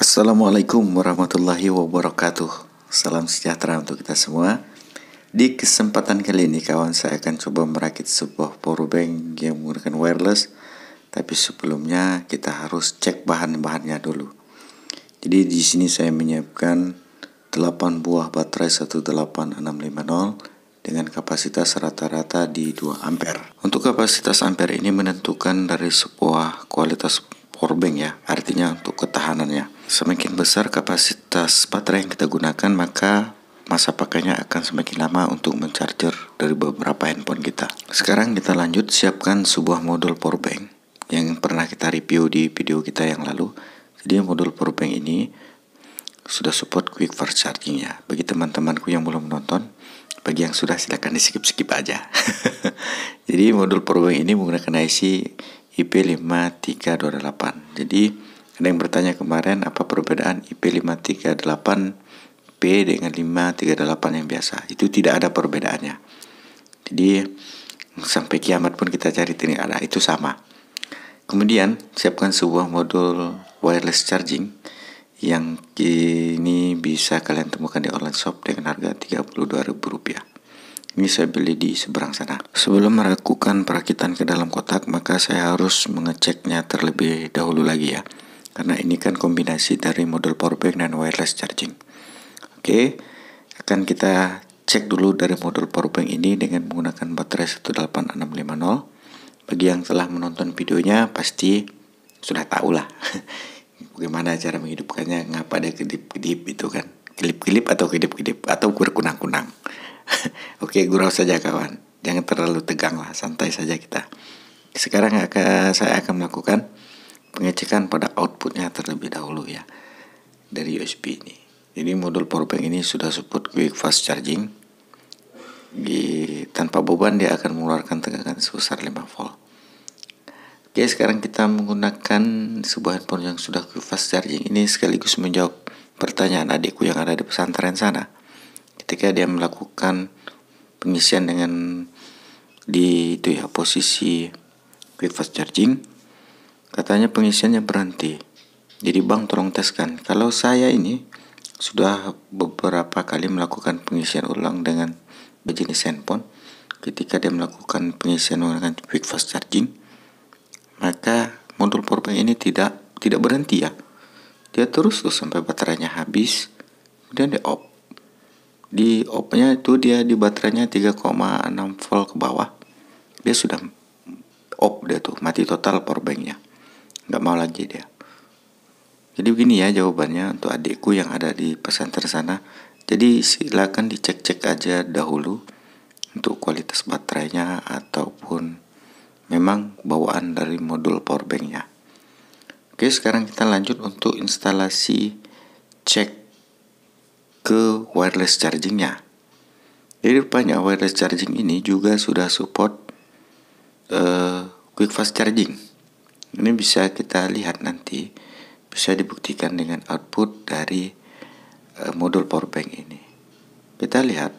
Assalamualaikum warahmatullahi wabarakatuh. Salam sejahtera untuk kita semua. Di kesempatan kali ini kawan, saya akan coba merakit sebuah powerbank yang menggunakan wireless. Tapi sebelumnya kita harus cek bahan-bahannya dulu. Jadi di sini saya menyiapkan 8 buah baterai 18650 dengan kapasitas rata-rata di 2 ampere. Untuk kapasitas ampere ini menentukan dari sebuah kualitas powerbank ya, artinya untuk ketahanannya. Semakin besar kapasitas baterai yang kita gunakan, maka masa pakainya akan semakin lama untuk mencharger dari beberapa handphone kita. Sekarang kita lanjut siapkan sebuah modul powerbank yang pernah kita review di video kita yang lalu. Jadi modul powerbank ini sudah support quick fast charging-nya. Bagi teman-temanku yang belum menonton, bagi yang sudah silakan di skip aja. Jadi modul powerbank ini menggunakan IC IP5328. Jadi ada yang bertanya kemarin apa perbedaan IP538P dengan 538 yang biasa. Itu tidak ada perbedaannya. Jadi sampai kiamat pun kita cari tidak ada, itu sama. Kemudian siapkan sebuah modul wireless charging yang kini bisa kalian temukan di online shop dengan harga Rp32.000. Ini saya beli di seberang sana. Sebelum melakukan perakitan ke dalam kotak, maka saya harus mengeceknya terlebih dahulu lagi ya. Karena ini kan kombinasi dari modul powerbank dan wireless charging. Oke, akan kita cek dulu dari modul powerbank ini dengan menggunakan baterai 18650. Bagi yang telah menonton videonya pasti sudah tahu lah bagaimana cara menghidupkannya, ngapa ada kedip-kedip itu kan. Kelip-kelip atau kedip-kedip atau berkunang-kunang. Oke, gurau saja kawan, jangan terlalu tegang lah, santai saja kita. Sekarang saya akan melakukan pengecekan pada outputnya terlebih dahulu ya, dari USB ini. Jadi modul powerbank ini sudah support quick fast charging. Tanpa beban dia akan mengeluarkan tegangan sebesar 5 volt. Oke, sekarang kita menggunakan sebuah handphone yang sudah quick fast charging. Ini sekaligus menjawab pertanyaan adikku yang ada di pesantren sana. Ketika dia melakukan pengisian dengan di itu ya, posisi quick fast charging, katanya pengisiannya berhenti. Jadi bang, tolong teskan. Kalau saya ini sudah beberapa kali melakukan pengisian ulang dengan jenis handphone. Ketika dia melakukan pengisian dengan quick fast charging, maka modul powerbank ini tidak berhenti ya. Dia terus sampai baterainya habis, kemudian dia off. Di off-nya itu dia di baterainya 3,6 volt ke bawah. Dia sudah off, dia tuh mati total powerbanknya. Nggak mau lagi dia. Jadi begini ya jawabannya untuk adikku yang ada di pesantren sana. Jadi silakan dicek-cek aja dahulu untuk kualitas baterainya ataupun memang bawaan dari modul powerbanknya. Oke, sekarang kita lanjut untuk instalasi cek ke wireless chargingnya. Jadi rupanya wireless charging ini juga sudah support quick fast charging. Ini bisa kita lihat nanti, bisa dibuktikan dengan output dari modul powerbank ini. Kita lihat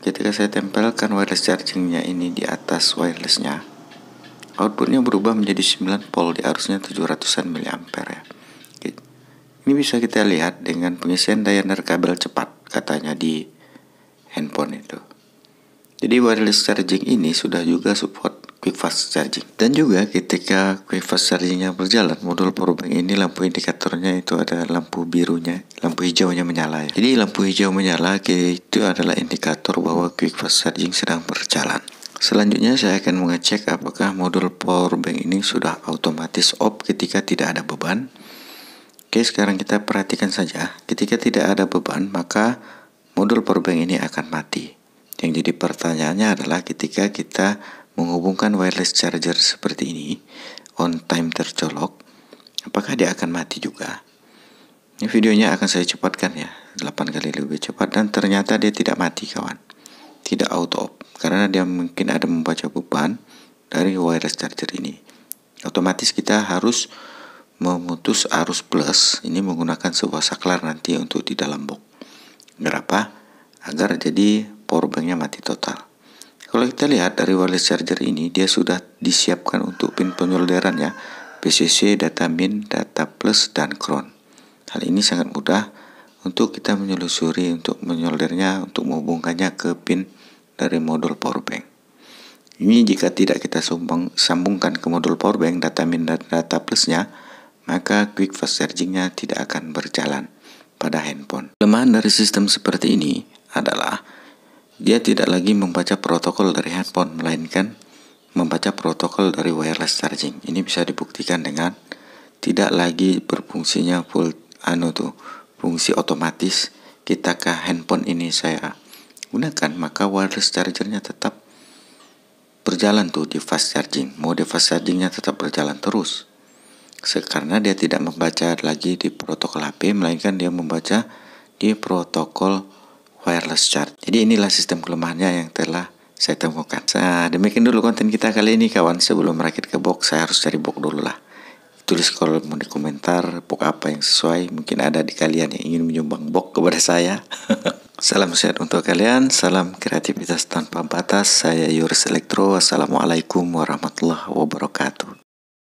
ketika saya tempelkan wireless chargingnya ini di atas wirelessnya, outputnya berubah menjadi 9 volt di arusnya 700 mA ya. Ini bisa kita lihat dengan pengisian daya nirkabel cepat katanya di handphone itu. Jadi wireless charging ini sudah juga support quick fast charging. Dan juga ketika quick fast chargingnya berjalan, modul powerbank ini lampu indikatornya itu ada lampu birunya, lampu hijaunya menyala ya. Jadi lampu hijau menyala itu adalah indikator bahwa quick fast charging sedang berjalan. Selanjutnya saya akan mengecek apakah modul powerbank ini sudah otomatis off ketika tidak ada beban. Oke, sekarang kita perhatikan saja. Ketika tidak ada beban, maka modul powerbank ini akan mati. Yang jadi pertanyaannya adalah ketika kita menghubungkan wireless charger seperti ini, on time tercolok, apakah dia akan mati juga? Ini videonya akan saya cepatkan ya, 8 kali lebih cepat, dan ternyata dia tidak mati kawan. Tidak auto off, karena dia mungkin ada membaca beban dari wireless charger ini. Otomatis kita harus memutus arus plus ini menggunakan sebuah saklar nanti untuk di dalam box. Kenapa? Agar jadi powerbanknya mati total. Kalau kita lihat dari wireless charger ini, dia sudah disiapkan untuk pin penyolderan ya, PCC, data min, data plus, dan crown. Hal ini sangat mudah untuk kita menyelusuri, untuk menyoldernya, untuk menghubungkannya ke pin dari modul powerbank. Ini jika tidak kita sambungkan ke modul powerbank data min dan data plusnya, maka quick fast chargingnya tidak akan berjalan pada handphone. Kelemahan dari sistem seperti ini adalah dia tidak lagi membaca protokol dari handphone, melainkan membaca protokol dari wireless charging. Ini bisa dibuktikan dengan tidak lagi berfungsinya fungsi otomatis ketika handphone ini saya gunakan, maka wireless chargernya tetap berjalan di fast charging. Mode fast chargingnya tetap berjalan terus, karena dia tidak membaca lagi di protokol HP, melainkan dia membaca di protokol wireless charge. Jadi inilah sistem kelemahannya yang telah saya temukan. Demikian dulu konten kita kali ini kawan. Sebelum merakit ke box, saya harus cari box dulu lah. Tulis kalau mau di komentar box apa yang sesuai. Mungkin ada di kalian yang ingin menyumbang box kepada saya. Salam sehat untuk kalian, salam kreativitas tanpa batas. Saya Yoris Elektro. Wassalamualaikum warahmatullahi wabarakatuh.